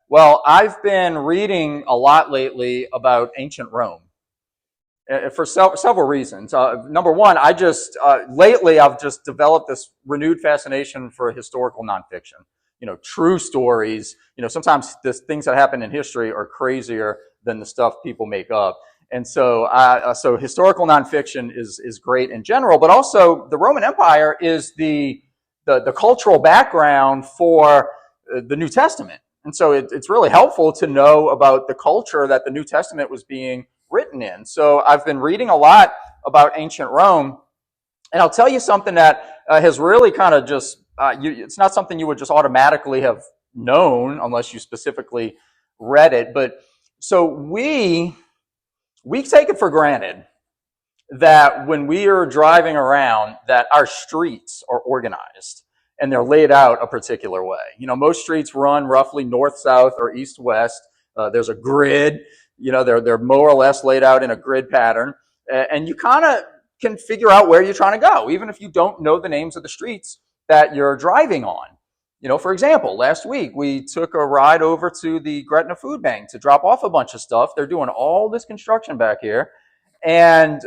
Well, I've been reading a lot lately about ancient Rome for several reasons. Number one, lately I've just developed this renewed fascination for historical nonfiction. True stories. Sometimes the things that happen in history are crazier than the stuff people make up. And so historical nonfiction is great in general, but also the Roman Empire is the cultural background for the New Testament. And so it's really helpful to know about the culture that the New Testament was being written in. So I've been reading a lot about ancient Rome, and I'll tell you something that has really kind of just, it's not something you would just automatically have known unless you specifically read it. But so we take it for granted that when we are driving around that our streets are organized and they're laid out a particular way. Most streets run roughly north-south or east-west. There's a grid. They're more or less laid out in a grid pattern. And you kind of can figure out where you're trying to go, even if you don't know the names of the streets that you're driving on. For example, last week we took a ride over to the Gretna Food Bank to drop off a bunch of stuff. They're doing all this construction back here. And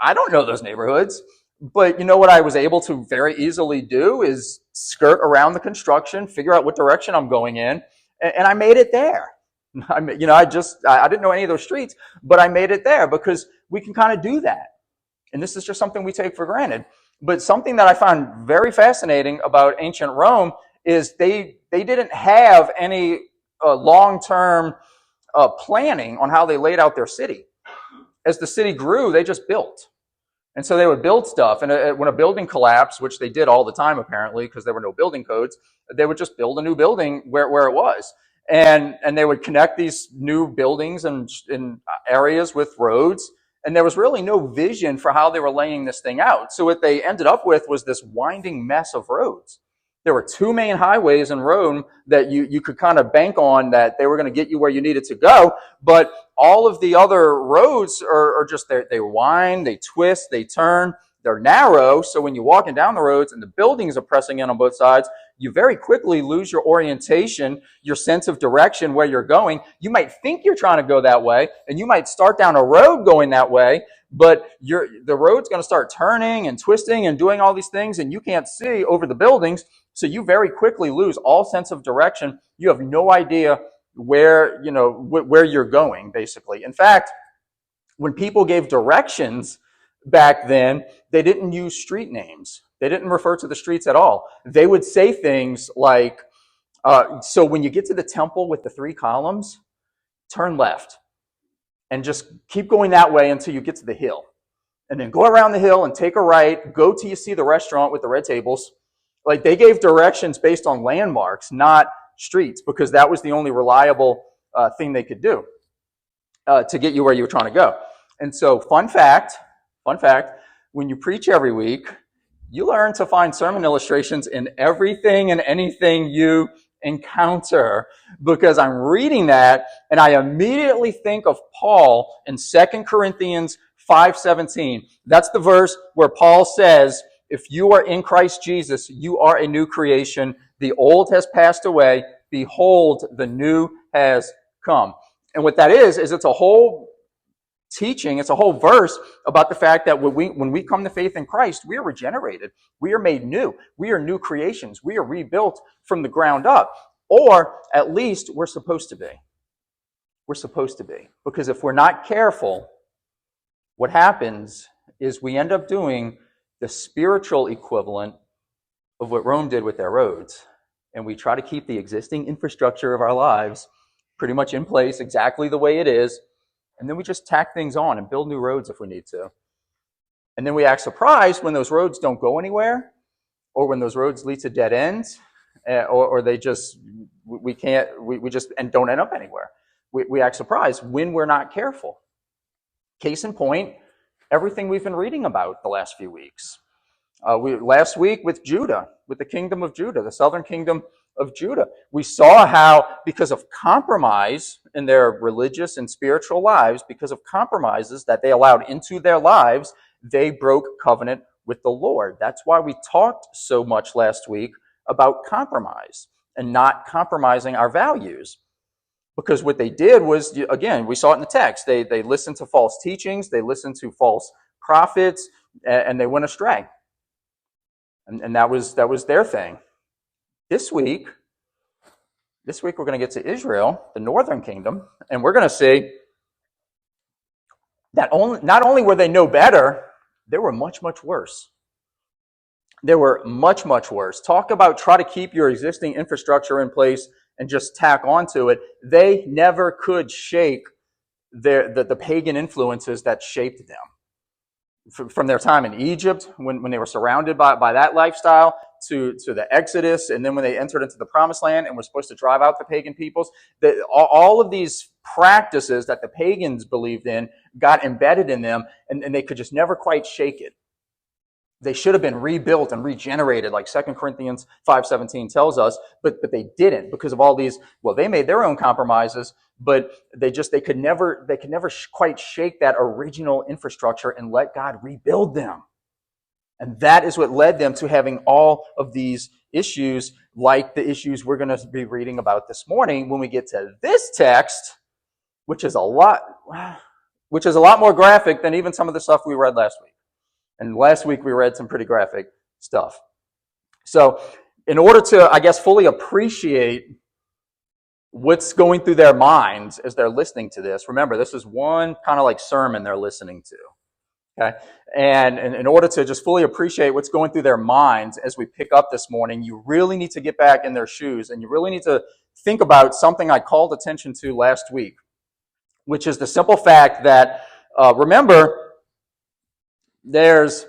I don't know those neighborhoods. But what I was able to very easily do is skirt around the construction, figure out what direction I'm going in, and I made it there. I didn't know any of those streets, but I made it there because we can kind of do that. And this is just something we take for granted. But something that I found very fascinating about ancient Rome is they didn't have any long-term planning on how they laid out their city. As the city grew, they just built. And so they would build stuff. And when a building collapsed, which they did all the time apparently because there were no building codes, they would just build a new building where it was. And they would connect these new buildings in areas with roads. And there was really no vision for how they were laying this thing out. So what they ended up with was this winding mess of roads. There were two main highways in Rome that you could kind of bank on that they were going to get you where you needed to go. But all of the other roads are just, they wind, they twist, they turn, they're narrow. So when you're walking down the roads and the buildings are pressing in on both sides, you very quickly lose your orientation, your sense of direction, where you're going. You might think you're trying to go that way, and you might start down a road going that way, but the road's going to start turning and twisting and doing all these things, and you can't see over the buildings. So you very quickly lose all sense of direction. You have no idea where you're going, basically. In fact, when people gave directions back then, they didn't use street names. They didn't refer to the streets at all. They would say things like, so when you get to the temple with the 3 columns, turn left and just keep going that way until you get to the hill. And then go around the hill and take a right, go till you see the restaurant with the red tables. Like, they gave directions based on landmarks, not streets, because that was the only reliable thing they could do to get you where you were trying to go. And so, fun fact, when you preach every week, you learn to find sermon illustrations in everything and anything you encounter, because I'm reading that and I immediately think of Paul in 2 Corinthians 5:17. That's the verse where Paul says, if you are in Christ Jesus, you are a new creation. The old has passed away. Behold, the new has come. And what that is it's a whole teaching, it's a whole verse about the fact that when we come to faith in Christ, we are regenerated. We are made new. We are new creations. We are rebuilt from the ground up. Or at least we're supposed to be. We're supposed to be. Because if we're not careful, what happens is we end up doing the spiritual equivalent of what Rome did with their roads. And we try to keep the existing infrastructure of our lives pretty much in place exactly the way it is. And then we just tack things on and build new roads if we need to. And then we act surprised when those roads don't go anywhere, or when those roads lead to dead ends, or they just, we just and don't end up anywhere. We act surprised when we're not careful. Case in point, everything we've been reading about the last few weeks. Last week with Judah, with the kingdom of Judah, the southern kingdom of Judah, we saw how because of compromise in their religious and spiritual lives, because of compromises that they allowed into their lives, they broke covenant with the Lord. That's why we talked so much last week about compromise and not compromising our values. Because what they did was, again, we saw it in the text. They listened to false teachings, they listened to false prophets, and they went astray. And that was their thing. This week we're going to get to Israel, the northern kingdom, and we're going to see that not only were they no better, they were much, much worse. They were much, much worse. Talk about try to keep your existing infrastructure in place and just tack onto it. They never could shake the pagan influences that shaped them. From their time in Egypt, when they were surrounded by that lifestyle, to the Exodus, and then when they entered into the Promised Land and were supposed to drive out the pagan peoples, all of these practices that the pagans believed in got embedded in them, and they could just never quite shake it. They should have been rebuilt and regenerated, like 2 Corinthians 5:17 tells us, but they didn't because of all these. Well, they made their own compromises, but they could never quite shake that original infrastructure and let God rebuild them. And that is what led them to having all of these issues, like the issues we're going to be reading about this morning when we get to this text, which is a lot more graphic than even some of the stuff we read last week. And last week we read some pretty graphic stuff. So in order to, I guess, fully appreciate what's going through their minds as they're listening to this, remember, this is one kind of like sermon they're listening to. Okay? And in order to just fully appreciate what's going through their minds as we pick up this morning, you really need to get back in their shoes, and you really need to think about something I called attention to last week, which is the simple fact that, remember, there's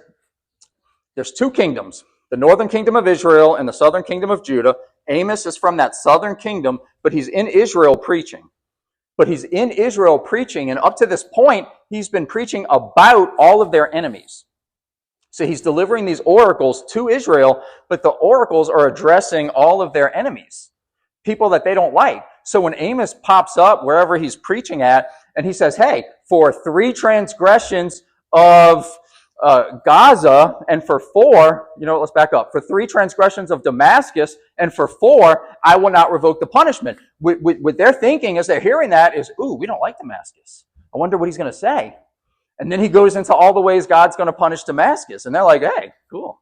two kingdoms, the northern kingdom of Israel and the southern kingdom of Judah. Amos is from that southern kingdom, but he's in Israel preaching. And up to this point, he's been preaching about all of their enemies. So he's delivering these oracles to Israel, but the oracles are addressing all of their enemies, people that they don't like. So when Amos pops up wherever he's preaching at, and he says, hey, for 3 transgressions of Gaza, and for 4, let's back up. For 3 transgressions of Damascus, and for 4, I will not revoke the punishment. What they're thinking as they're hearing that is, ooh, we don't like Damascus. I wonder what he's going to say. And then he goes into all the ways God's going to punish Damascus. And they're like, hey, cool.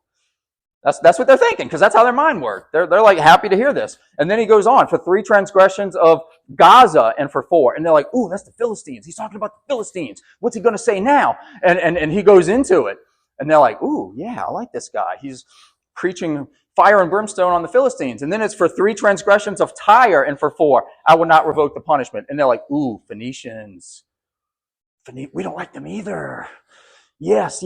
That's what they're thinking, because that's how their mind works. They're like happy to hear this. And then he goes on, for 3 transgressions of Gaza, and for 4. And they're like, ooh, that's the Philistines. He's talking about the Philistines. What's he going to say now? And he goes into it. And they're like, ooh, yeah, I like this guy. He's preaching fire and brimstone on the Philistines. And then it's for 3 transgressions of Tyre, and for 4, I will not revoke the punishment. And they're like, ooh, Phoenicians. We don't like them either. Yes.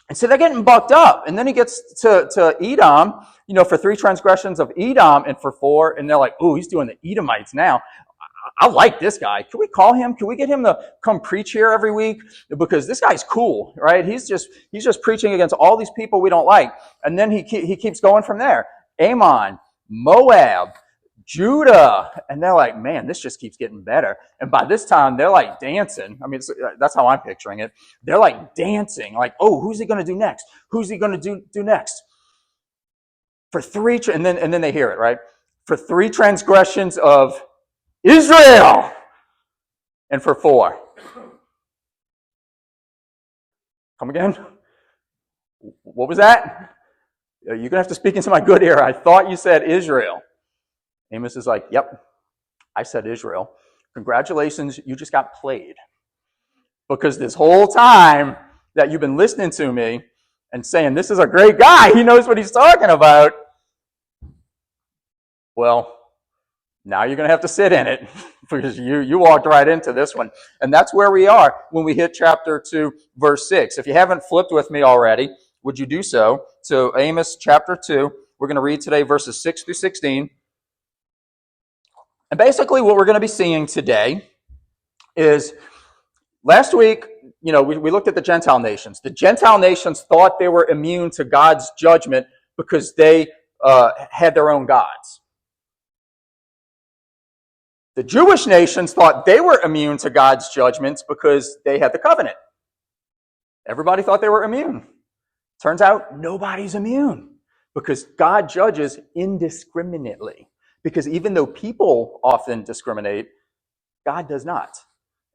And so they're getting bucked up. And then he gets to Edom, for 3 transgressions of Edom, and for 4. And they're like, ooh, he's doing the Edomites now. I like this guy. Can we call him? Can we get him to come preach here every week? Because this guy's cool, right? He's just preaching against all these people we don't like. And then he keeps going from there. Ammon, Moab, Judah. And they're like, man, this just keeps getting better. And by this time, they're like dancing. I mean, that's how I'm picturing it. They're like dancing, like, oh, who's he going to do next? Who's he going to do next? For 3, and then they hear it, right? For 3 transgressions of Israel, and for 4. Come again? What was that? You're going to have to speak into my good ear. I thought you said Israel. Amos is like, yep, I said Israel. Congratulations, you just got played. Because this whole time that you've been listening to me and saying, this is a great guy, he knows what he's talking about, well, now you're going to have to sit in it because you walked right into this one. And that's where we are when we hit chapter 2, verse 6. If you haven't flipped with me already, would you do so? To Amos chapter 2, we're going to read today verses 6 through 16. And basically what we're going to be seeing today is, last week, we looked at the Gentile nations. The Gentile nations thought they were immune to God's judgment because they had their own gods. The Jewish nations thought they were immune to God's judgments because they had the covenant. Everybody thought they were immune. Turns out nobody's immune because God judges indiscriminately. Because even though people often discriminate, God does not.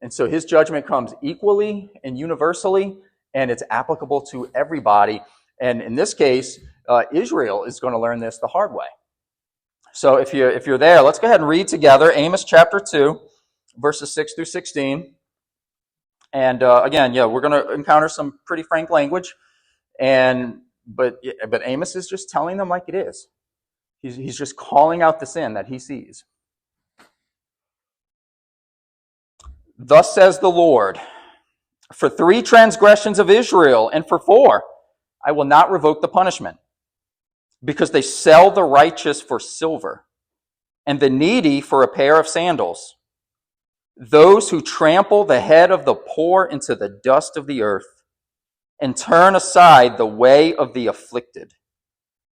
And so his judgment comes equally and universally, and it's applicable to everybody. And in this case, Israel is going to learn this the hard way. So if you're there, let's go ahead and read together Amos chapter 2, verses 6 through 16. And again, we're going to encounter some pretty frank language, but Amos is just telling them like it is. He's just calling out the sin that he sees. Thus says the Lord, for 3 transgressions of Israel, and for 4, I will not revoke the punishment, because they sell the righteous for silver, and the needy for a pair of sandals. Those who trample the head of the poor into the dust of the earth, and turn aside the way of the afflicted.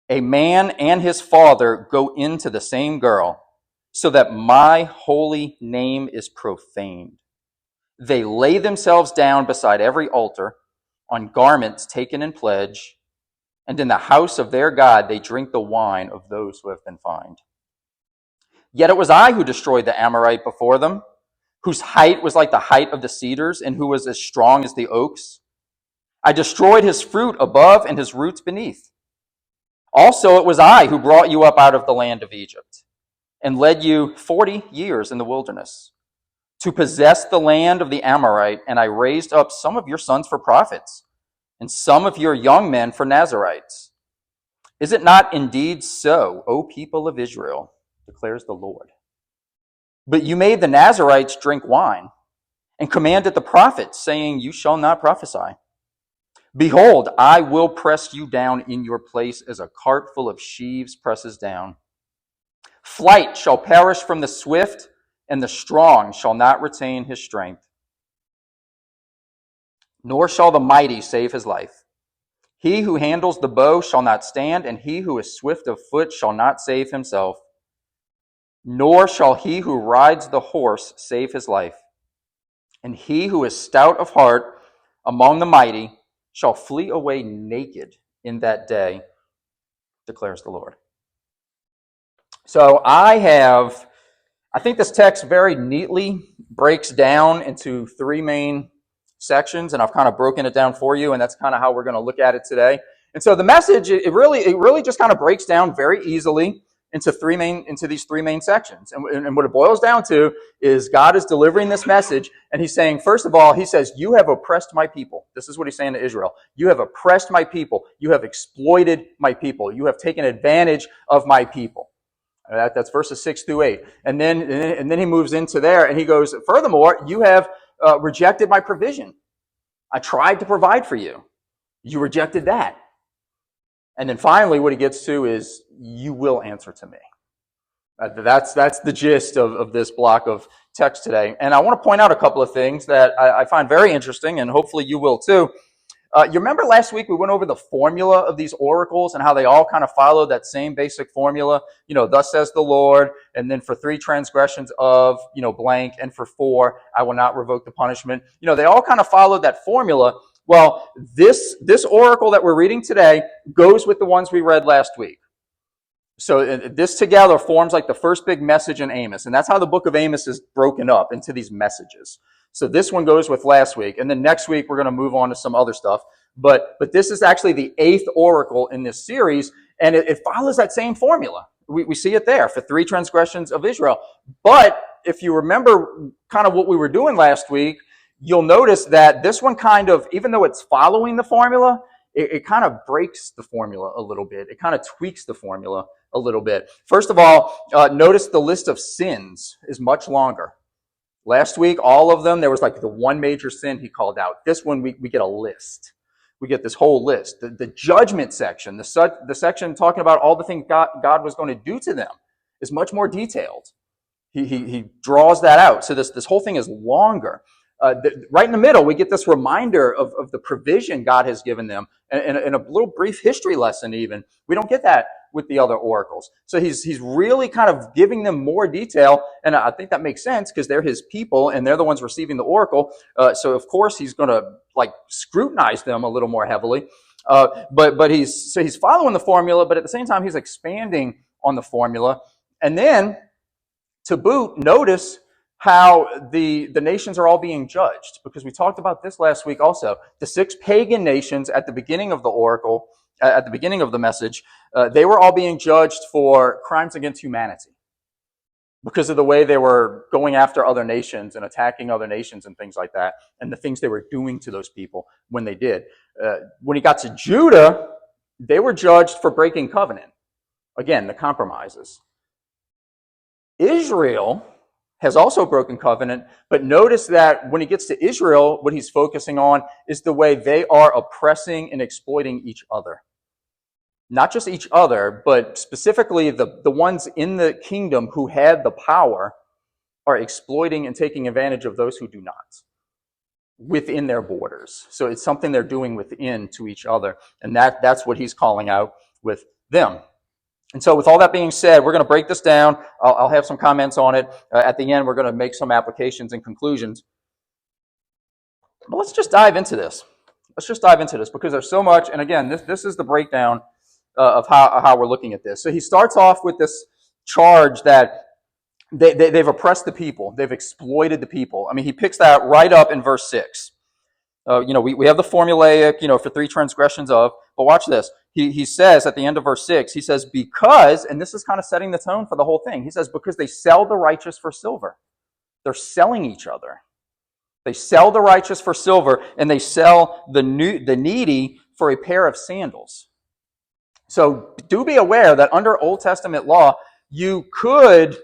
A man and his father go into the same girl, so that my holy name is profaned. They lay themselves down beside every altar, on garments taken in pledge, and in the house of their God they drink the wine of those who have been fined. Yet it was I who destroyed the Amorite before them, whose height was like the height of the cedars, and who was as strong as the oaks. I destroyed his fruit above and his roots beneath. Also it was I who brought you up out of the land of Egypt, and led you 40 years in the wilderness, to possess the land of the Amorite, and I raised up some of your sons for prophets, and some of your young men for Nazarites. Is it not indeed so, O people of Israel, declares the Lord? But you made the Nazarites drink wine, and commanded the prophets, saying, you shall not prophesy. Behold, I will press you down in your place as a cart full of sheaves presses down. Flight shall perish from the swift, and the strong shall not retain his strength. Nor shall the mighty save his life. He who handles the bow shall not stand, and he who is swift of foot shall not save himself. Nor shall he who rides the horse save his life. And he who is stout of heart among the mighty shall flee away naked in that day, declares the Lord. So I think this text very neatly breaks down into 3 main sections, and I've kind of broken it down for you, and that's kind of how we're going to look at it today. And so the message, it really just kind of breaks down very easily into these 3 main sections. And what it boils down to is God is delivering this message, and he's saying, first of all, he says, you have oppressed my people. This is what he's saying to Israel. You have oppressed my people. You have exploited my people. You have taken advantage of my people. That's verses 6 through 8. And then he moves into there, and he goes, furthermore, you have rejected my provision. I tried to provide for you. You rejected that. And then finally, what he gets to is, you will answer to me. That's the gist of this block of text today. And I want to point out a couple of things that I find very interesting, and hopefully you will too. You remember last week we went over the formula of these oracles and how they all kind of follow that same basic formula. Thus says the Lord, and then for 3 transgressions of, blank, and for 4, I will not revoke the punishment. They all kind of follow that formula. Well, this oracle that we're reading today goes with the ones we read last week. So this together forms like the first big message in Amos, and that's how the book of Amos is broken up into these messages. So this one goes with last week, and then next week we're going to move on to some other stuff. But this is actually the 8th oracle in this series, and it follows that same formula. We see it there for 3 transgressions of Israel. But if you remember kind of what we were doing last week, you'll notice that this one kind of, even though it's following the formula, it kind of breaks the formula a little bit. It kind of tweaks the formula a little bit. First of all, notice the list of sins is much longer. Last week, all of them, there was like the one major sin he called out. This one, we get a list. We get this whole list. The judgment section, the section talking about all the things God was going to do to them, is much more detailed. He draws that out. So this whole thing is longer. Right in the middle, we get this reminder of the provision God has given them, and a little brief history lesson even. We don't get that with the other oracles. So he's really kind of giving them more detail, and I think that makes sense because they're his people and they're the ones receiving the oracle. So of course he's going to scrutinize them a little more heavily. But he's following the formula, but at the same time he's expanding on the formula. And then, to boot, notice how the nations are all being judged, because we talked about this last week also. The 6 pagan nations at the beginning of the oracle, at the beginning of the message, they were all being judged for crimes against humanity because of the way they were going after other nations and attacking other nations and things like that, and the things they were doing to those people when they did. When he got to Judah, they were judged for breaking covenant. Again, the compromises. Israel has also broken covenant, but notice that when he gets to Israel, what he's focusing on is the way they are oppressing and exploiting each other. Not just each other, but specifically the ones in the kingdom who had the power are exploiting and taking advantage of those who do not within their borders. So it's something they're doing within to each other, and that's what he's calling out with them. And so with all that being said, we're going to break this down. I'll have some comments on it. At the end, we're going to make some applications and conclusions. But let's just dive into this. Let's just dive into this because there's so much. And again, this is the breakdown of how we're looking at this. So he starts off with this charge that they've oppressed the people. They've exploited the people. I mean, he picks that right up in verse 6. We have the formulaic, for 3 transgressions of, but watch this. He says at the end of verse 6, he says, because, and this is kind of setting the tone for the whole thing. He says, because they sell the righteous for silver. They're selling each other. They sell the righteous for silver, and they sell the needy for a pair of sandals. So do be aware that under Old Testament law, you could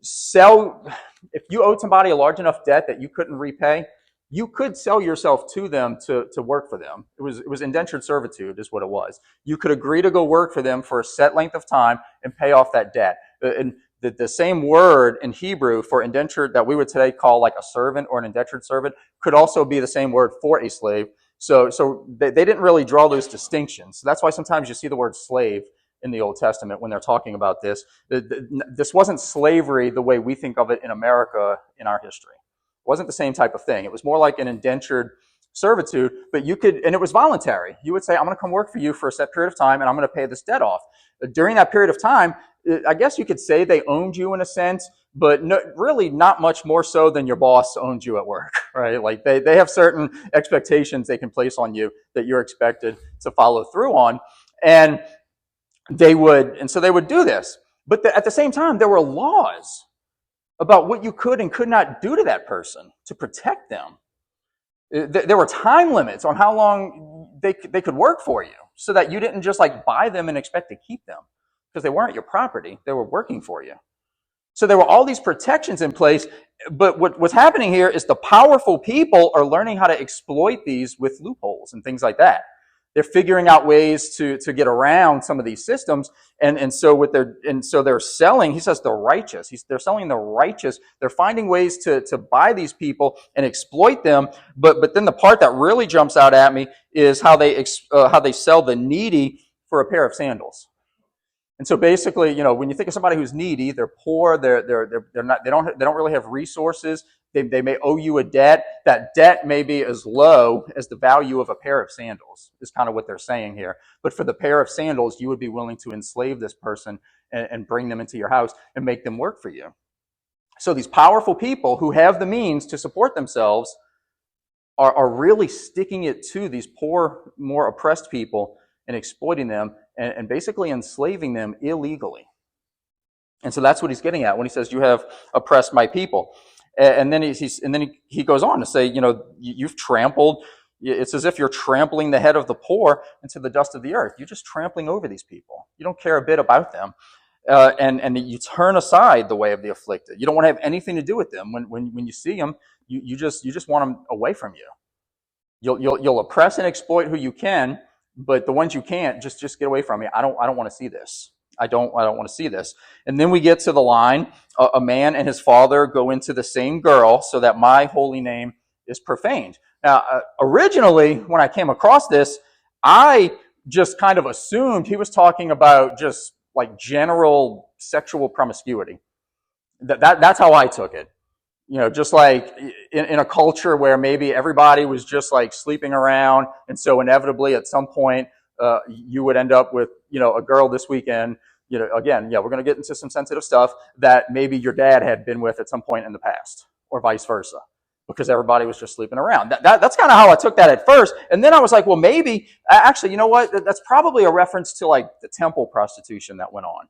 sell, if you owed somebody a large enough debt that you couldn't repay, you could sell yourself to them to work for them. It was indentured servitude is what it was. You could agree to go work for them for a set length of time and pay off that debt. And the same word in Hebrew for indentured that we would today call like a servant or an indentured servant could also be the same word for a slave. So they didn't really draw those distinctions. So that's why sometimes you see the word slave in the Old Testament when they're talking about this. This wasn't slavery the way we think of it in America in our history. It wasn't the same type of thing. It was more like an indentured servitude, but you could, and it was voluntary. You would say, I'm going to come work for you for a set period of time, and I'm going to pay this debt off. During that period of time, I guess you could say they owned you in a sense, but really not much more so than your boss owned you at work, right? Like they have certain expectations they can place on you that you're expected to follow through on. And so they would do this. But at the same time, there were laws about what you could and could not do to that person to protect them. There were time limits on how long they could work for you so that you didn't just like buy them and expect to keep them because they weren't your property. They were working for you. So there were all these protections in place. But what's happening here is the powerful people are learning how to exploit these with loopholes and things like that. They're figuring out ways to get around some of these systems, and so they're selling. He says the righteous. They're selling the righteous. They're finding ways to buy these people and exploit them. But then the part that really jumps out at me is how they sell the needy for a pair of sandals. And so basically, when you think of somebody who's needy, they're poor. They don't really have resources. They may owe you a debt. That debt may be as low as the value of a pair of sandals, is kind of what they're saying here. But for the pair of sandals, you would be willing to enslave this person and bring them into your house and make them work for you. So these powerful people who have the means to support themselves are really sticking it to these poor, more oppressed people and exploiting them and basically enslaving them illegally. And so that's what he's getting at when he says, you have oppressed my people. And then he goes on to say, you've trampled. It's as if you're trampling the head of the poor into the dust of the earth. You're just trampling over these people. You don't care a bit about them, and you turn aside the way of the afflicted. You don't want to have anything to do with them. When you see them, you just want them away from you. You'll oppress and exploit who you can, but the ones you can't, just get away from me. I don't want to see this. I don't want to see this. And then we get to the line, a man and his father go into the same girl so that my holy name is profaned. Now, originally, when I came across this, I just kind of assumed he was talking about just like general sexual promiscuity. That's how I took it. Just like in a culture where maybe everybody was just like sleeping around, and so inevitably at some point, you would end up with, a girl this weekend, again, yeah, we're going to get into some sensitive stuff that maybe your dad had been with at some point in the past, or vice versa, because everybody was just sleeping around. That's kind of how I took that at first. And then I was like, well, maybe, actually, you know what? That's probably a reference to like the temple prostitution that went on.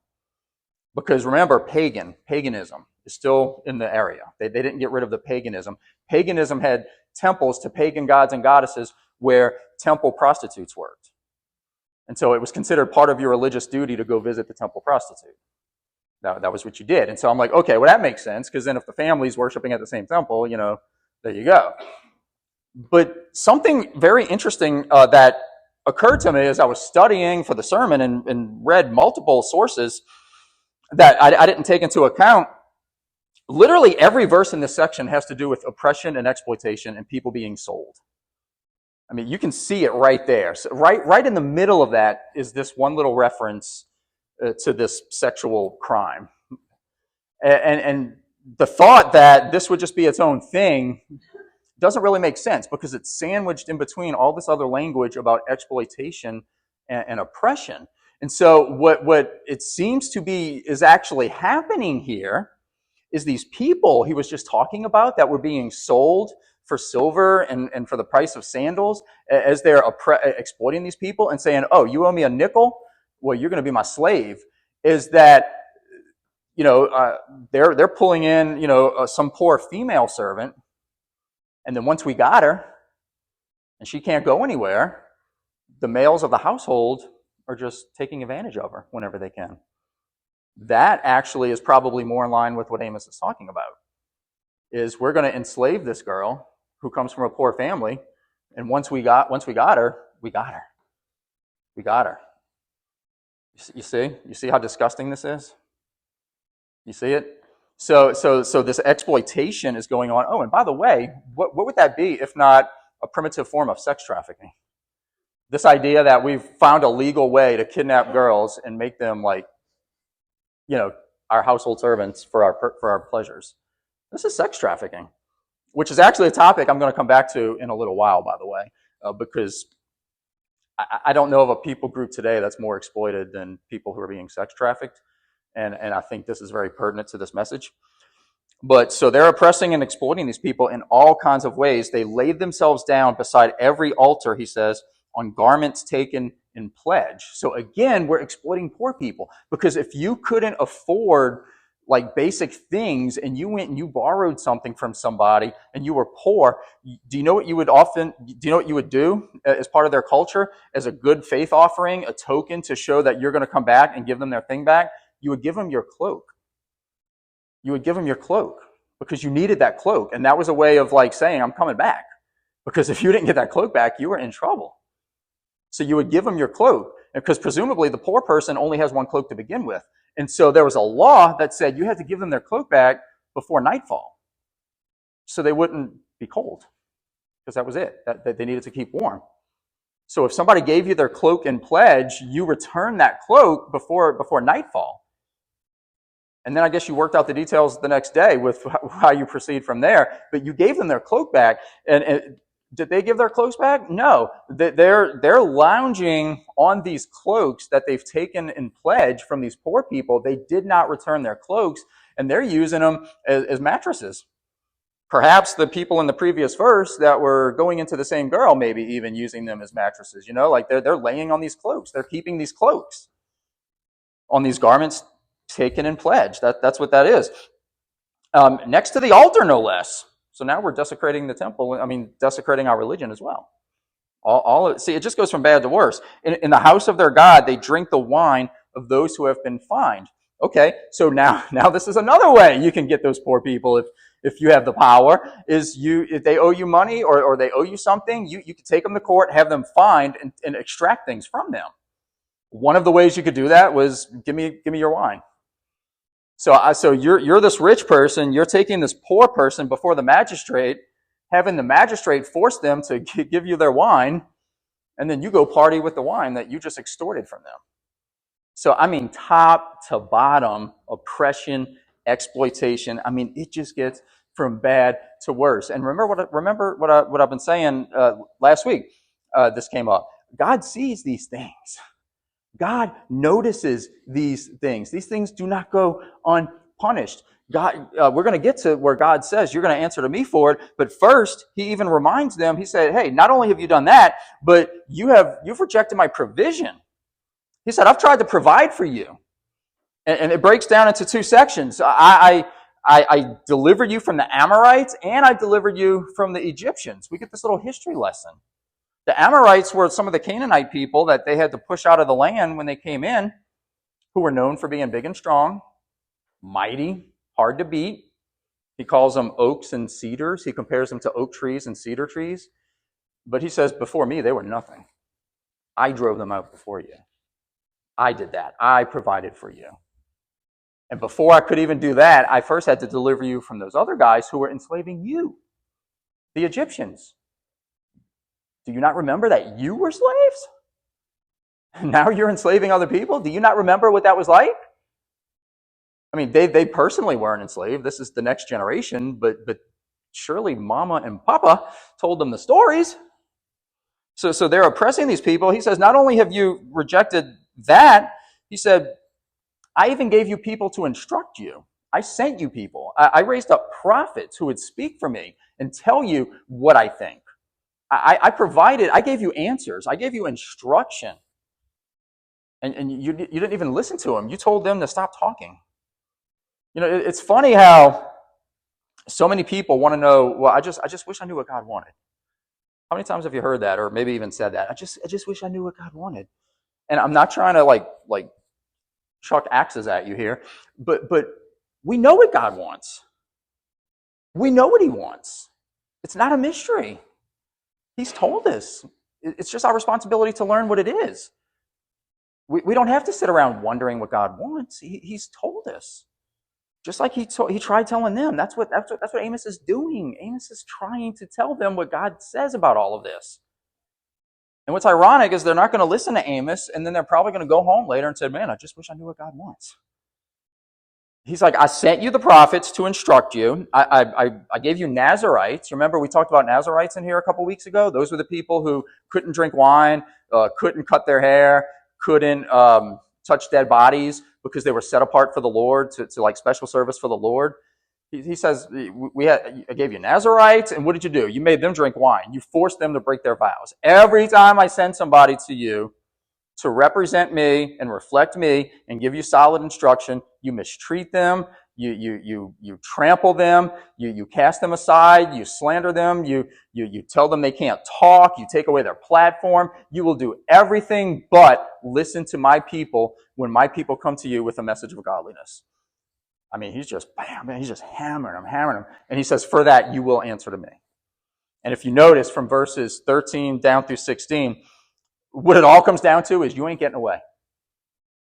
Because remember, paganism is still in the area. They didn't get rid of the paganism. Paganism had temples to pagan gods and goddesses where temple prostitutes worked. And so it was considered part of your religious duty to go visit the temple prostitute. That was what you did. And so I'm like, okay, well, that makes sense, because then if the family's worshiping at the same temple, there you go. But something very interesting that occurred to me as I was studying for the sermon and read multiple sources that I didn't take into account. Literally every verse in this section has to do with oppression and exploitation and people being sold. I mean, you can see it right there. So right in the middle of that is this one little reference to this sexual crime. And the thought that this would just be its own thing doesn't really make sense, because it's sandwiched in between all this other language about exploitation and oppression. And so what it seems to be is actually happening here is these people he was just talking about that were being sold for silver and for the price of sandals, as they're exploiting these people and saying, oh, you owe me a nickel? Well, you're going to be my slave. Is that, they're pulling in, some poor female servant. And then once we got her and she can't go anywhere, the males of the household are just taking advantage of her whenever they can. That actually is probably more in line with what Amos is talking about. Is we're going to enslave this girl who comes from a poor family, and once we got her, we got her. We got her. You see how disgusting this is? You see it? So this exploitation is going on. Oh, and by the way, what would that be if not a primitive form of sex trafficking? This idea that we've found a legal way to kidnap girls and make them like, our household servants for our pleasures. This is sex trafficking, which is actually a topic I'm going to come back to in a little while, by the way, because I don't know of a people group today that's more exploited than people who are being sex trafficked, and I think this is very pertinent to this message. But so they're oppressing and exploiting these people in all kinds of ways. They laid themselves down beside every altar, he says, on garments taken in pledge. So again, we're exploiting poor people, because if you couldn't afford like basic things and you went and you borrowed something from somebody and you were poor, do you know what you would do as part of their culture, as a good faith offering, a token to show that you're going to come back and give them their thing back? You would give them your cloak. You would give them your cloak because you needed that cloak. And that was a way of like saying, I'm coming back. Because if you didn't get that cloak back, you were in trouble. So you would give them your cloak, because presumably the poor person only has one cloak to begin with. And so there was a law that said you had to give them their cloak back before nightfall, so they wouldn't be cold, because that was it, that they needed to keep warm. So if somebody gave you their cloak in pledge, you return that cloak before nightfall. And then I guess you worked out the details the next day with how you proceed from there. But you gave them their cloak back, and did they give their cloaks back? No. They're lounging on these cloaks that they've taken in pledge from these poor people. They did not return their cloaks, and they're using them as mattresses. Perhaps the people in the previous verse that were going into the same girl, maybe even using them as mattresses. Like they're laying on these cloaks. They're keeping these cloaks on these garments taken in pledge. That's what that is. Next to the altar, no less. So now we're desecrating the temple. Desecrating our religion as well. See, it just goes from bad to worse. In the house of their God, they drink the wine of those who have been fined. Okay, so now this is another way you can get those poor people if you have the power. If they owe you money or they owe you something, you can take them to court, have them fined, and extract things from them. One of the ways you could do that was give me your wine. So you're this rich person, you're taking this poor person before the magistrate, having the magistrate force them to give you their wine, and then you go party with the wine that you just extorted from them. So top to bottom, oppression, exploitation. It just gets from bad to worse. And remember what I've been saying last week. This came up. God sees these things. God notices these things. These things do not go unpunished. God, we're going to get to where God says, you're going to answer to me for it. But first, he even reminds them, he said, hey, not only have you done that, but you've rejected my provision. He said, I've tried to provide for you. And it breaks down into two sections. I delivered you from the Amorites, and I delivered you from the Egyptians. We get this little history lesson. The Amorites were some of the Canaanite people that they had to push out of the land when they came in, who were known for being big and strong, mighty, hard to beat. He calls them oaks and cedars. He compares them to oak trees and cedar trees. But he says, before me, they were nothing. I drove them out before you. I did that. I provided for you. And before I could even do that, I first had to deliver you from those other guys who were enslaving you, the Egyptians. Do you not remember that you were slaves? Now you're enslaving other people? Do you not remember what that was like? I mean, they personally weren't enslaved. This is the next generation, but surely Mama and Papa told them the stories. So they're oppressing these people. He says, not only have you rejected that, he said, I even gave you people to instruct you. I sent you people. I raised up prophets who would speak for me and tell you what I think. I gave you answers. I gave you instruction. And you didn't even listen to them. You told them to stop talking. You know, it's funny how so many people want to know, well, I just wish I knew what God wanted. How many times have you heard that, or maybe even said that? I just wish I knew what God wanted. And I'm not trying to like chuck axes at you here, but we know what God wants. We know what he wants. It's not a mystery. He's told us. It's just our responsibility to learn what it is. We don't have to sit around wondering what God wants. He's told us. Just like he tried telling them. That's what Amos is doing. Amos is trying to tell them what God says about all of this. And what's ironic is they're not going to listen to Amos, and then they're probably going to go home later and say, man, I just wish I knew what God wants. He's like, I sent you the prophets to instruct you. I gave you Nazarites. Remember, we talked about Nazarites in here a couple weeks ago? Those were the people who couldn't drink wine, couldn't cut their hair, couldn't touch dead bodies because they were set apart for the Lord, to like special service for the Lord. He says, I gave you Nazarites, and what did you do? You made them drink wine. You forced them to break their vows. Every time I send somebody to you to represent me and reflect me and give you solid instruction, you mistreat them, you trample them, you cast them aside, you slander them, you tell them they can't talk, you take away their platform. You will do everything but listen to my people when my people come to you with a message of godliness. I mean, he's just hammering them. And he says, for that, you will answer to me. And if you notice from verses 13 down through 16, what it all comes down to is you ain't getting away.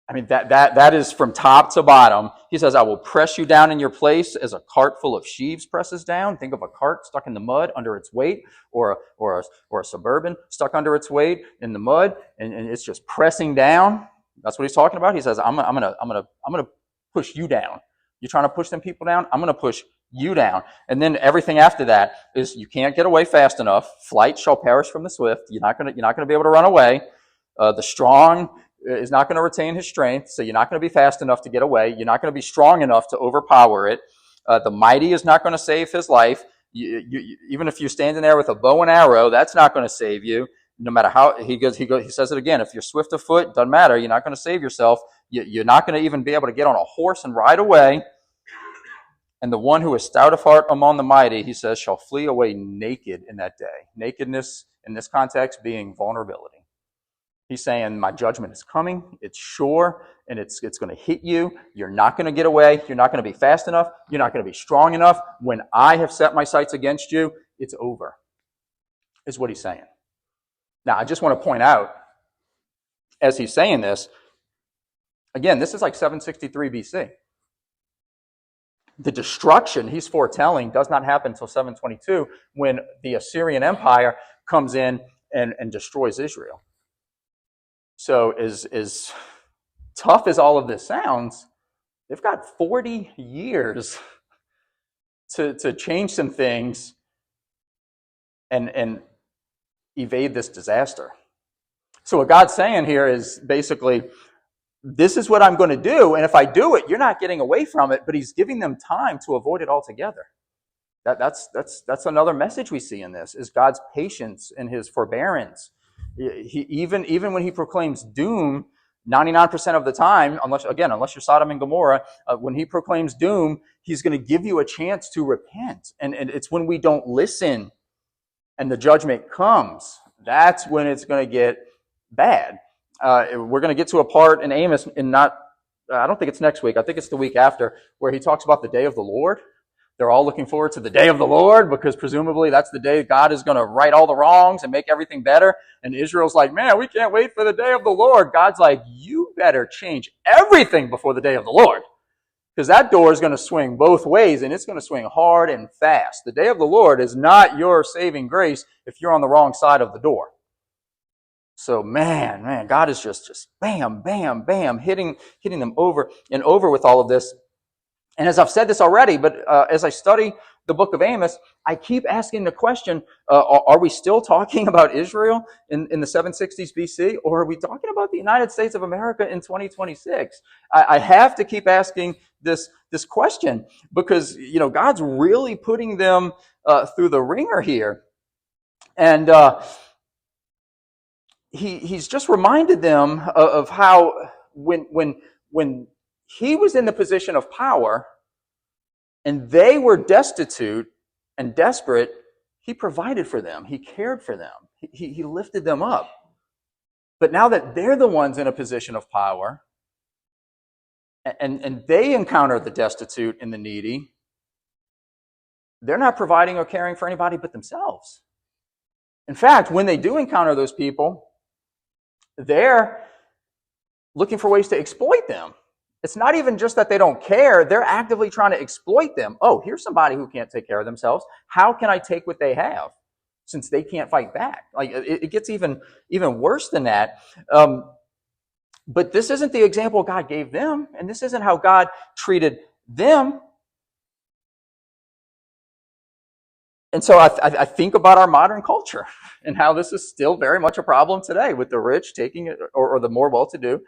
I mean, that is from top to bottom. He says, I will press you down in your place as a cart full of sheaves presses down. Think of a cart stuck in the mud under its weight, or a Suburban stuck under its weight in the mud, and it's just pressing down. That's what he's talking about. He says, I'm gonna push you down. You're trying to push them people down? I'm going to push you down. And then everything after that is you can't get away fast enough. Flight shall perish from the swift. You're not going to be able to run away. The strong is not going to retain his strength, so you're not going to be fast enough to get away. You're not going to be strong enough to overpower it. The mighty is not going to save his life. Even if you're standing there with a bow and arrow, that's not going to save you. No matter how he says it again. If you're swift of foot, doesn't matter. You're not going to save yourself. You're not going to even be able to get on a horse and ride away. And the one who is stout of heart among the mighty, he says, shall flee away naked in that day. Nakedness in this context being vulnerability. He's saying, my judgment is coming. It's sure, and it's going to hit you. You're not going to get away. You're not going to be fast enough. You're not going to be strong enough. When I have set my sights against you, it's over, is what he's saying. Now, I just want to point out, as he's saying this, again, this is like 763 BC. The destruction he's foretelling does not happen until 722 when the Assyrian Empire comes in and destroys Israel. So as tough as all of this sounds, they've got 40 years to change some things and evade this disaster. So what God's saying here is basically, this is what I'm going to do, and if I do it, you're not getting away from it, but he's giving them time to avoid it altogether. That's another message we see in this, is God's patience and his forbearance. Even when he proclaims doom, 99% of the time, unless you're Sodom and Gomorrah, when he proclaims doom, he's going to give you a chance to repent. And it's when we don't listen and the judgment comes, that's when it's going to get bad. We're going to get to a part in Amos, I don't think it's next week, I think it's the week after, where he talks about the day of the Lord. They're all looking forward to the day of the Lord because presumably that's the day God is going to right all the wrongs and make everything better. And Israel's like, man, we can't wait for the day of the Lord. God's like, you better change everything before the day of the Lord, because that door is going to swing both ways, and it's going to swing hard and fast. The day of the Lord is not your saving grace if you're on the wrong side of the door. So man, God is just bam, bam, bam, hitting them over and over with all of this. And as I've said this already, but as I study the book of Amos, I keep asking the question, are we still talking about Israel in the 760s BC, or are we talking about the United States of America in 2026? I have to keep asking this question, because God's really putting them through the ringer here. And he's just reminded them of how when he was in the position of power and they were destitute and desperate, he provided for them. He cared for them. He lifted them up. But now that they're the ones in a position of power and they encounter the destitute and the needy, they're not providing or caring for anybody but themselves. In fact, when they do encounter those people, they're looking for ways to exploit them. It's not even just that they don't care. They're actively trying to exploit them. Oh, here's somebody who can't take care of themselves. How can I take what they have, since they can't fight back? Like, it gets even worse than that. But this isn't the example God gave them, and this isn't how God treated them. And so I think about our modern culture and how this is still very much a problem today, with the rich taking it, or the more well-to-do,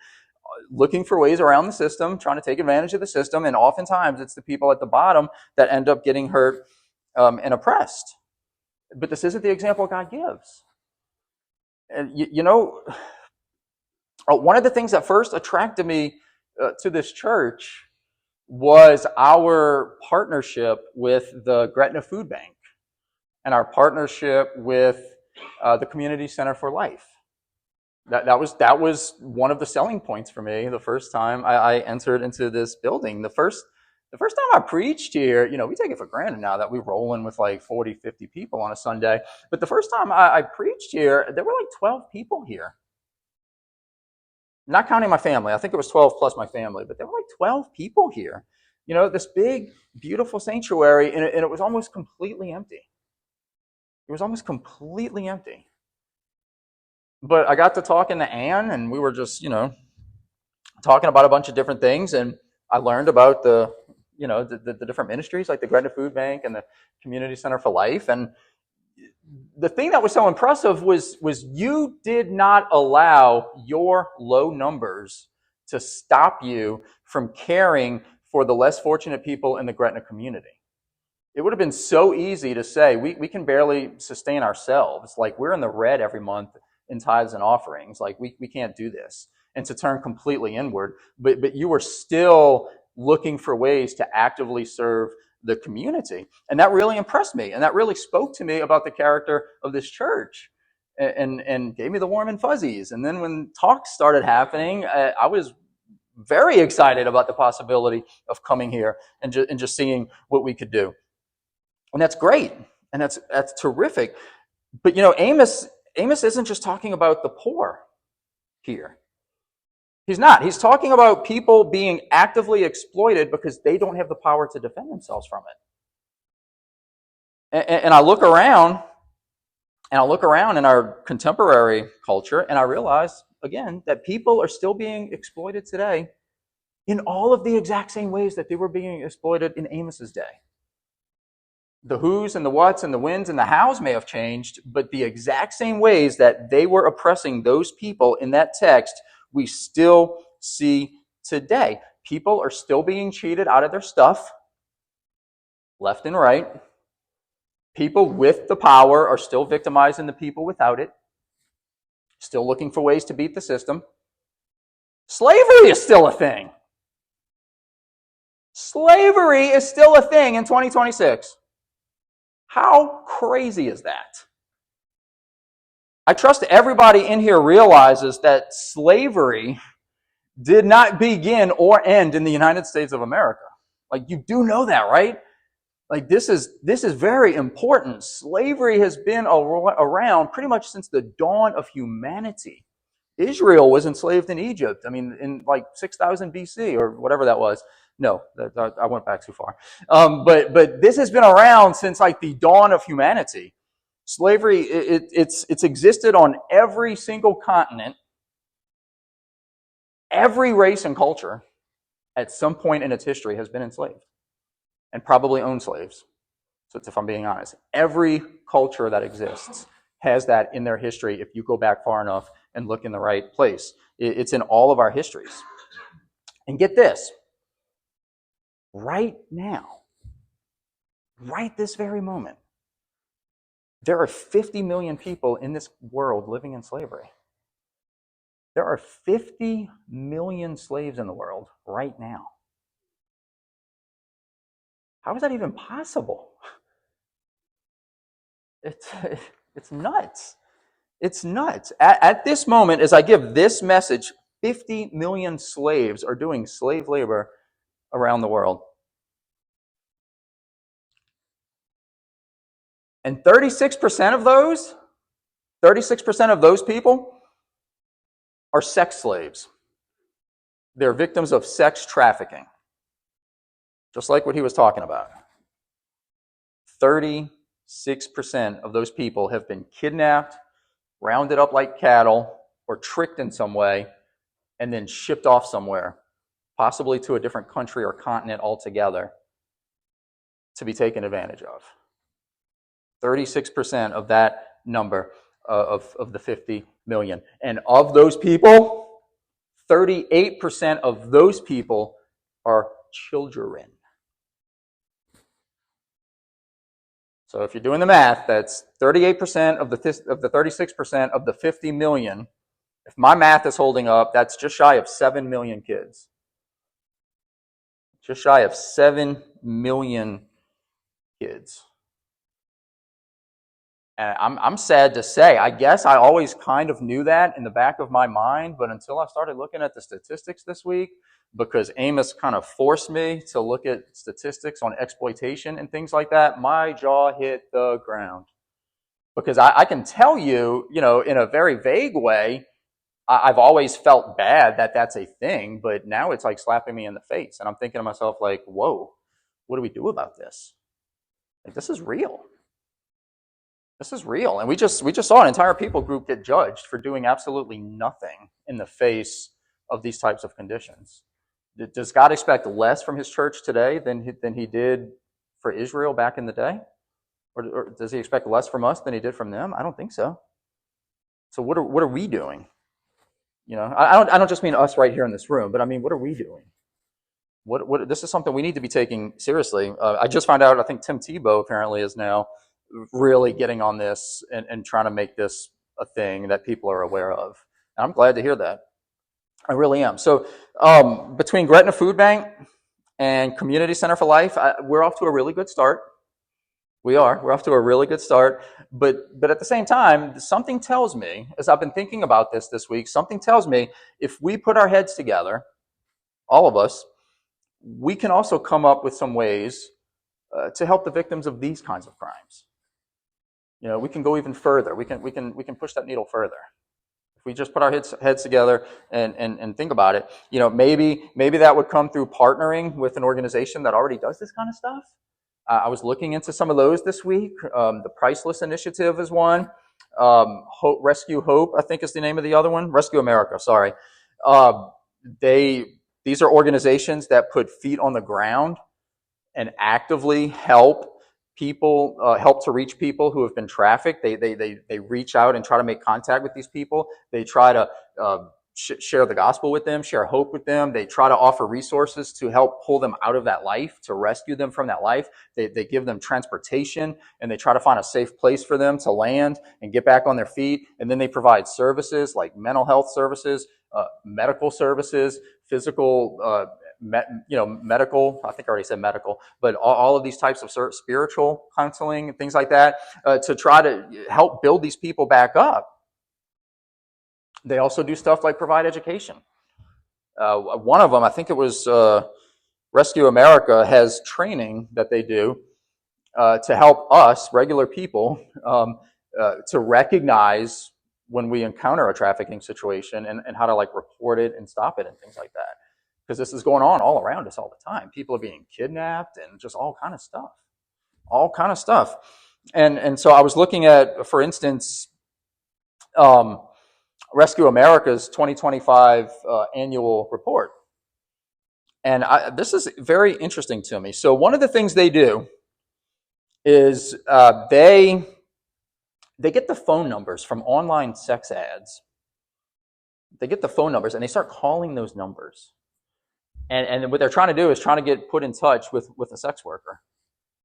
looking for ways around the system, trying to take advantage of the system. And oftentimes it's the people at the bottom that end up getting hurt and oppressed. But this isn't the example God gives. And one of the things that first attracted me to this church was our partnership with the Gretna Food Bank and our partnership with the Community Center for Life. That was one of the selling points for me the first time I entered into this building. The first time I preached here, we take it for granted now that we roll in with like 40, 50 people on a Sunday. But the first time I preached here, there were like 12 people here. Not counting my family. I think it was 12 plus my family, but there were like 12 people here. This big, beautiful sanctuary, and it was almost completely empty. It was almost completely empty. But I got to talking to Ann, and we were just, talking about a bunch of different things, and I learned about the different ministries, like the Gretna Food Bank and the Community Center for Life. And the thing that was so impressive was you did not allow your low numbers to stop you from caring for the less fortunate people in the Gretna community. It would have been so easy to say, we can barely sustain ourselves. Like, we're in the red every month in tithes and offerings. Like, we can't do this. And to turn completely inward. But you were still looking for ways to actively serve the community. And that really impressed me. And that really spoke to me about the character of this church and gave me the warm and fuzzies. And then when talks started happening, I was very excited about the possibility of coming here and just seeing what we could do. And that's great. And that's terrific. But Amos isn't just talking about the poor here. He's not. He's talking about people being actively exploited because they don't have the power to defend themselves from it. And I look around in our contemporary culture, and I realize, again, that people are still being exploited today in all of the exact same ways that they were being exploited in Amos's day. The who's and the what's and the when's and the how's may have changed, but the exact same ways that they were oppressing those people in that text, we still see today. People are still being cheated out of their stuff, left and right. People with the power are still victimizing the people without it, still looking for ways to beat the system. Slavery is still a thing. Slavery is still a thing in 2026. How crazy is that? I trust everybody in here realizes that slavery did not begin or end in the United States of America. Like, you do know that, right? Like, this is very important. Slavery has been around pretty much since the dawn of humanity. Israel was enslaved in Egypt. I mean, in like 6000 BC or whatever that was. No, I went back too far. But this has been around since like the dawn of humanity. Slavery, it's existed on every single continent, every race and culture at some point in its history has been enslaved and probably owned slaves. So if I'm being honest, every culture that exists has that in their history if you go back far enough and look in the right place. It's in all of our histories. And get this. Right now, right this very moment, there are 50 million people in this world living in slavery. There are 50 million slaves in the world right now. How is that even possible? It's nuts. It's nuts. At this moment, as I give this message, 50 million slaves are doing slave labor around the world. And 36% of those people are sex slaves. They're victims of sex trafficking. Just like what he was talking about. 36% of those people have been kidnapped, rounded up like cattle, or tricked in some way, and then shipped off somewhere, possibly to a different country or continent altogether, to be taken advantage of. 36% of that number of the 50 million. And of those people, 38% of those people are children. So if you're doing the math, that's 38% of the 36% of the 50 million. If my math is holding up, that's just shy of 7 million kids. Just shy of 7 million kids. And I'm sad to say, I guess I always kind of knew that in the back of my mind, but until I started looking at the statistics this week, because Amos kind of forced me to look at statistics on exploitation and things like that, my jaw hit the ground. Because I can tell you, in a very vague way, I've always felt bad that that's a thing, but now it's like slapping me in the face. And I'm thinking to myself, like, whoa, what do we do about this? Like, this is real. This is real. And we just saw an entire people group get judged for doing absolutely nothing in the face of these types of conditions. Does God expect less from his church today than he did for Israel back in the day? Or does he expect less from us than he did from them? I don't think so. So what are we doing? I don't just mean us right here in this room, but I mean, what are we doing? What this is something we need to be taking seriously. I just found out, I think Tim Tebow apparently is now really getting on this and trying to make this a thing that people are aware of. And I'm glad to hear that. I really am. So between Gretna Food Bank and Community Center for Life, we're off to a really good start. We're off to a really good start. But at the same time, something tells me, as I've been thinking about this week, something tells me if we put our heads together, all of us, we can also come up with some ways to help the victims of these kinds of crimes. We can go even further. We can push that needle further. If we just put our heads together and think about it, maybe that would come through partnering with an organization that already does this kind of stuff. I was looking into some of those this week. The Priceless Initiative is one. Rescue Hope, I think, is the name of the other one. Rescue America, sorry. These are organizations that put feet on the ground and actively help people, help to reach people who have been trafficked. They reach out and try to make contact with these people. They try to share the gospel with them, share hope with them. They try to offer resources to help pull them out of that life, to rescue them from that life. They give them transportation, and they try to find a safe place for them to land and get back on their feet. And then they provide services like mental health services, medical services, physical, medical, I think I already said medical, but all of these types of spiritual counseling and things like that, to try to help build these people back up. They also do stuff like provide education. One of them, I think it was Rescue America, has training that they do to help us, regular people, to recognize when we encounter a trafficking situation and how to like report it and stop it and things like that. Because this is going on all around us all the time. People are being kidnapped and just all kind of stuff. And so I was looking at, for instance, Rescue America's 2025 annual report. And this is very interesting to me. So one of the things they do is they get the phone numbers from online sex ads. They get the phone numbers and they start calling those numbers. And what they're trying to do is trying to get put in touch with a sex worker.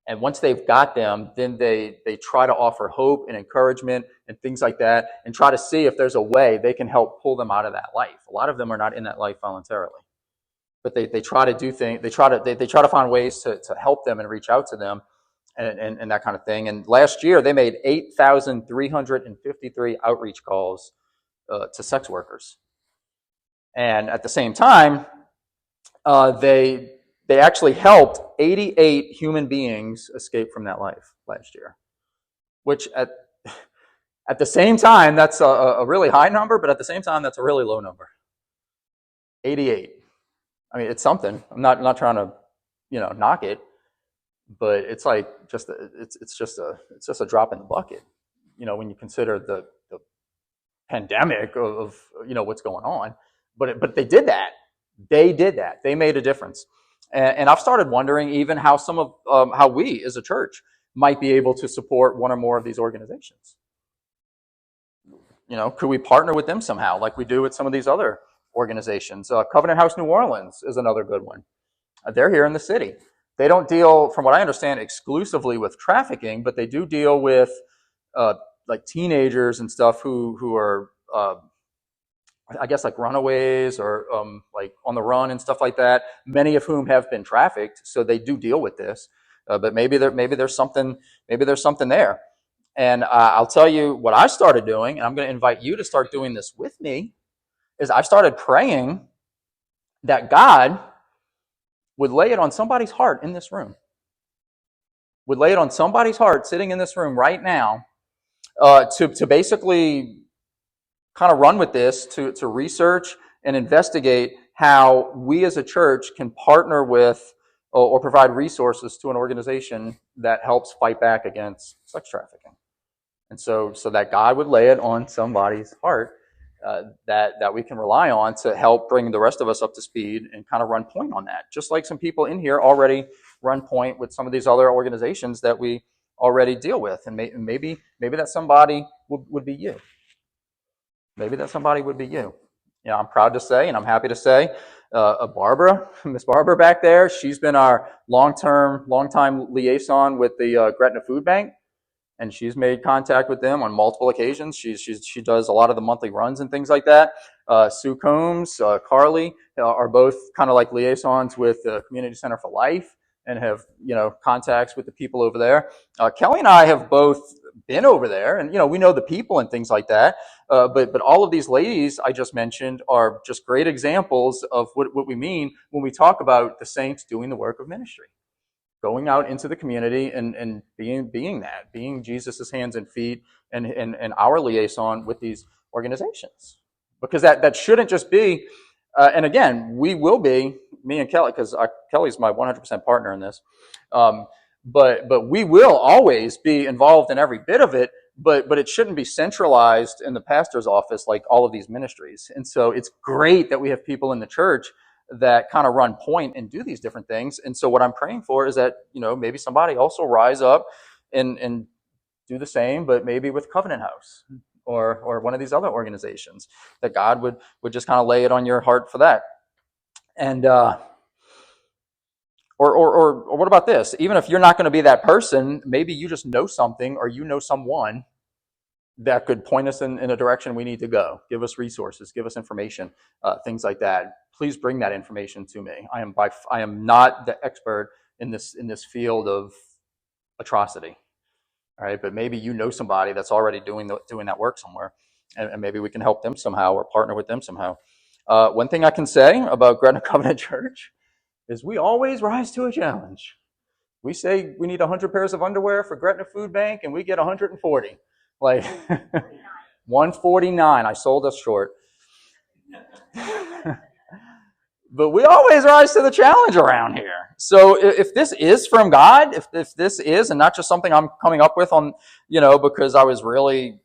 And once they've got them, then they try to offer hope and encouragement and things like that, and try to see if there's a way they can help pull them out of that life. A lot of them are not in that life voluntarily, but they try to do things. They try to find ways to help them and reach out to them, and that kind of thing. And last year they made 8,353 outreach calls to sex workers, and at the same time, they actually helped 88 human beings escape from that life last year, which at the same time, that's a really high number, but at the same time, that's a really low number. 88. I mean, it's something. I'm not trying to, knock it, but it's like it's just a drop in the bucket, when you consider the pandemic of what's going on. But they did that. They did that. They made a difference. And I've started wondering even how some of how we as a church might be able to support one or more of these organizations. Could we partner with them somehow, like we do with some of these other organizations? Covenant House New Orleans is another good one. They're here in the city. They don't deal, from what I understand, exclusively with trafficking, but they do deal with like teenagers and stuff who are I guess like runaways or like on the run and stuff like that. Many of whom have been trafficked, so they do deal with this. But maybe there's something there. And I'll tell you what I started doing, and I'm going to invite you to start doing this with me. Is I started praying that God would lay it on somebody's heart in this room. Would lay it on somebody's heart sitting in this room right now to basically kind of run with this, to research and investigate how we as a church can partner with or provide resources to an organization that helps fight back against sex trafficking. And so that God would lay it on somebody's heart that we can rely on to help bring the rest of us up to speed and kind of run point on that. Just like some people in here already run point with some of these other organizations that we already deal with. And maybe that somebody would be you. Maybe that somebody would be you. I'm proud to say, and I'm happy to say, Miss Barbara back there, she's been our long-time liaison with the Gretna Food Bank, and she's made contact with them on multiple occasions. She does a lot of the monthly runs and things like that. Sue Combs, Carly are both kind of like liaisons with the Community Center for Life and have contacts with the people over there. Kelly and I have both been over there, and we know the people and things like that. But all of these ladies I just mentioned are just great examples of what we mean when we talk about the saints doing the work of ministry, going out into the community and being Jesus's hands and feet and our liaison with these organizations. Because that shouldn't just be, and again, we will be, me and Kelly, because Kelly's my 100% partner in this, but we will always be involved in every bit of it, but it shouldn't be centralized in the pastor's office like all of these ministries. And so it's great that we have people in the church that kind of run point and do these different things. And so what I'm praying for is that, maybe somebody also rise up and do the same, but maybe with Covenant House or one of these other organizations, that God would just kind of lay it on your heart for that. And or what about this? Even if you're not going to be that person, maybe you just know something, or you know someone that could point us in a direction we need to go. Give us resources, give us information, things like that. Please bring that information to me. I am not the expert in this field of atrocity. All right, but maybe you know somebody that's already doing that work somewhere, and maybe we can help them somehow or partner with them somehow. One thing I can say about Gretna Covenant Church is we always rise to a challenge. We say we need 100 pairs of underwear for Gretna Food Bank, and we get 140. Like 149. I sold us short. But we always rise to the challenge around here. So if this is from God, if this is, and not just something I'm coming up with on, because I was really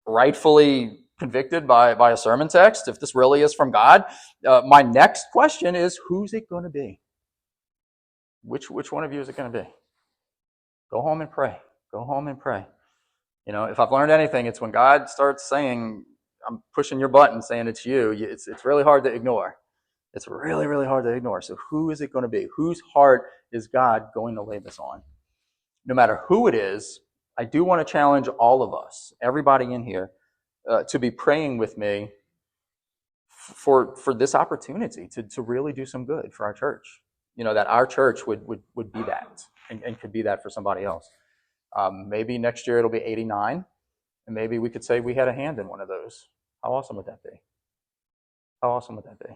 rightfully convicted by a sermon text, if this really is from God, my next question is, who's it going to be? Which one of you is it going to be? Go home and pray. Go home and pray. If I've learned anything, it's when God starts saying, I'm pushing your button, saying it's you, it's really hard to ignore. It's really, really hard to ignore. So who is it going to be? Whose heart is God going to lay this on? No matter who it is, I do want to challenge all of us, everybody in here, to be praying with me for this opportunity to really do some good for our church. That our church would be that and could be that for somebody else. Maybe next year it'll be 89, and maybe we could say we had a hand in one of those. How awesome would that be? How awesome would that be?